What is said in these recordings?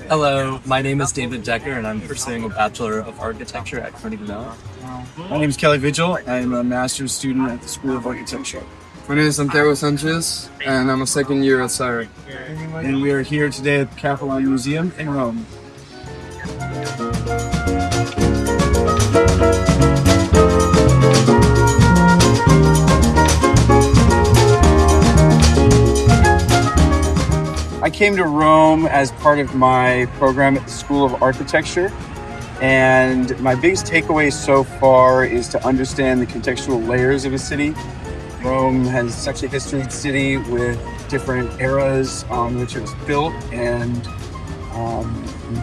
Hello, my name is David Decker, and I'm pursuing a Bachelor of Architecture at Carnegie Mellon. My name is Kelly Vigil. I'm a master's student at the School of Architecture. My name is Santiago Sanchez, and I'm a second year at SIRE. And we are here today at the Capitoline Museum in Rome. I came to Rome as part of my program at the School of Architecture, and my biggest takeaway so far is to understand the contextual layers of a city. Rome has such a historic city with different eras on which it was built, and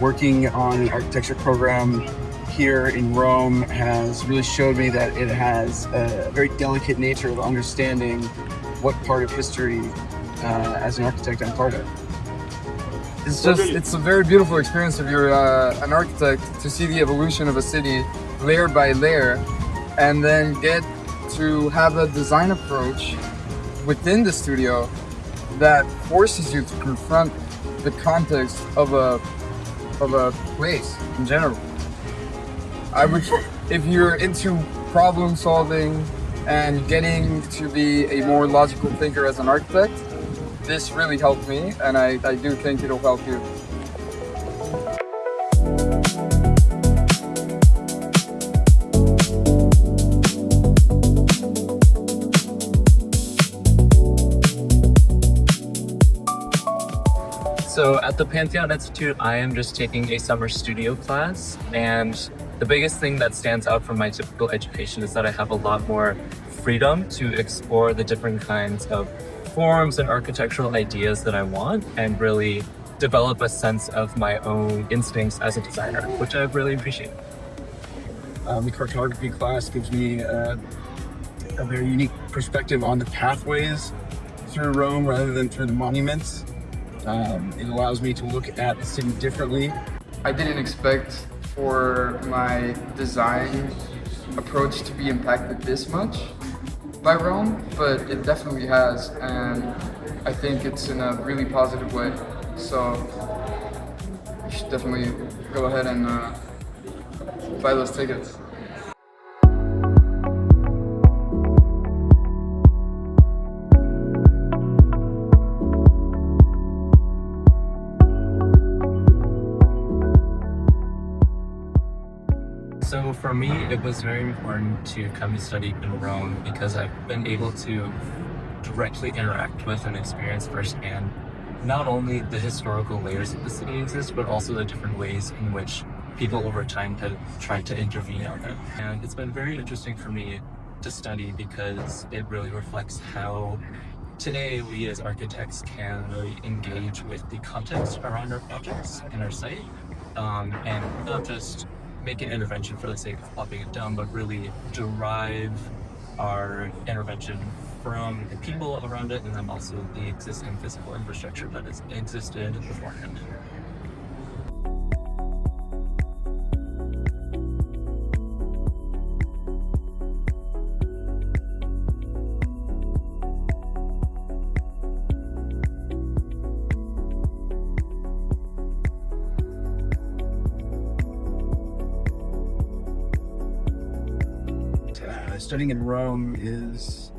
working on an architecture program here in Rome has really showed me that it has a very delicate nature of understanding what part of history as an architect I'm part of. It's a very beautiful experience if you're an architect to see the evolution of a city layer by layer, and then get to have a design approach within the studio that forces you to confront the context of a place in general. If you're into problem solving and getting to be a more logical thinker as an architect, this really helped me, and I do think it'll help you. So at the Pantheon Institute, I am just taking a summer studio class, and the biggest thing that stands out from my typical education is that I have a lot more freedom to explore the different kinds of forms and architectural ideas that I want, and really develop a sense of my own instincts as a designer, which I really appreciate. The cartography class gives me a very unique perspective on the pathways through Rome rather than through the monuments. It allows me to look at the city differently. I didn't expect for my design approach to be impacted this much by Rome, but it definitely has, and I think it's in a really positive way. So you should definitely go ahead and buy those tickets. So for me, it was very important to come to study in Rome because I've been able to directly interact with and experience firsthand not only the historical layers of the city exist, but also the different ways in which people over time have tried to intervene on it. And it's been very interesting for me to study because it really reflects how today we as architects can really engage with the context around our projects and our site, and not just make an intervention for the sake of plopping it down, but really derive our intervention from the people around it, and then also the existing physical infrastructure that has existed beforehand. Studying in Rome is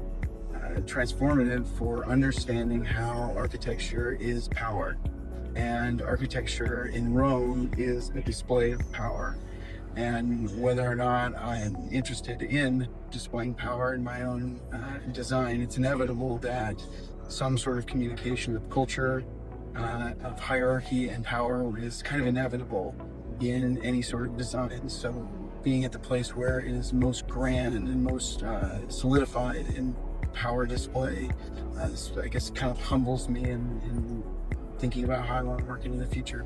transformative for understanding how architecture is power. And architecture in Rome is a display of power. And whether or not I am interested in displaying power in my own design, it's inevitable that some sort of communication of culture, of hierarchy and power is kind of inevitable in any sort of design. So being at the place where it is most grand and most solidified in power display, I guess kind of humbles me in thinking about how I want to work into the future.